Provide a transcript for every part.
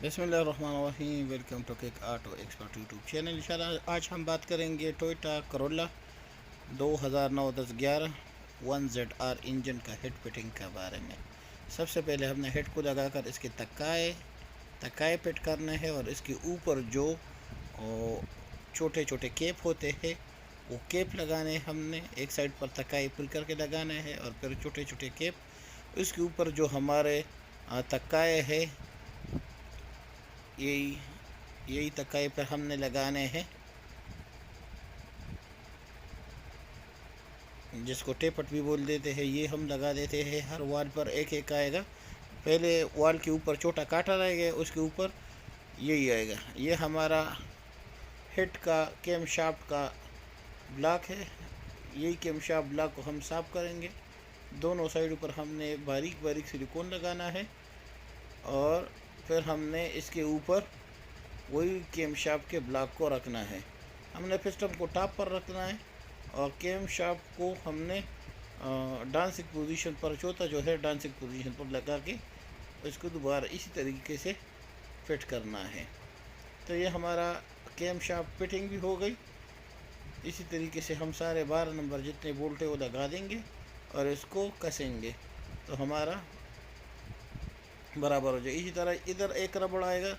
बिस्मिल्लाहिर्रहमानिर्रहीम। Welcome to Kick Auto Expert YouTube channel. इंशाल्लाह आज हम बात करेंगे टोयोटा करोला 2009-10-11 1ZR इंजन का हेड फिटिंग के बारे में। सबसे पहले हमने हेड को लगाकर इसके तकाए फिट करने हैं और इसके ऊपर जो छोटे छोटे केप होते हैं वो केप लगाने हमने एक साइड पर तकाए फिल करके लगाने हैं और फिर छोटे छोटे केप इसके ऊपर जो हमारे तकाए है यही तकाए पर हमने लगाने हैं, जिसको टेपट भी बोल देते हैं। ये हम लगा देते हैं हर वाल पर एक एक आएगा। पहले वाल के ऊपर छोटा काटा रहेगा, उसके ऊपर यही आएगा। ये हमारा हेड का कैम शाफ्ट का ब्लॉक है। यही कैम शाफ्ट ब्लॉक को हम साफ करेंगे। दोनों साइड पर हमने बारीक बारीक सिलिकॉन लगाना है और फिर हमने इसके ऊपर वही कैम शाफ्ट के ब्लॉक को रखना है। हमने पिस्टन को टॉप पर रखना है और कैम शाफ्ट को हमने डांसिंग पोजीशन पर, चौथा जो है डांसिंग पोजीशन पर लगा के इसको दोबारा इसी तरीके से फिट करना है। तो ये हमारा कैम शाफ्ट फिटिंग भी हो गई। इसी तरीके से हम सारे 12 नंबर जितने बोल्ट है वो लगा देंगे और इसको कसेंगे तो हमारा बराबर हो जाए। इसी तरह इधर एक रबड़ आएगा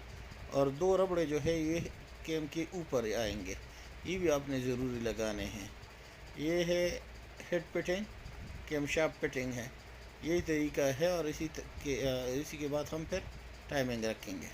और 2 रबड़े जो है ये कैम के ऊपर आएंगे। ये भी आपने ज़रूरी लगाने हैं। ये है head fitting, camshaft fitting है। यही तरीका है और इसी के बाद हम फिर टाइमिंग रखेंगे।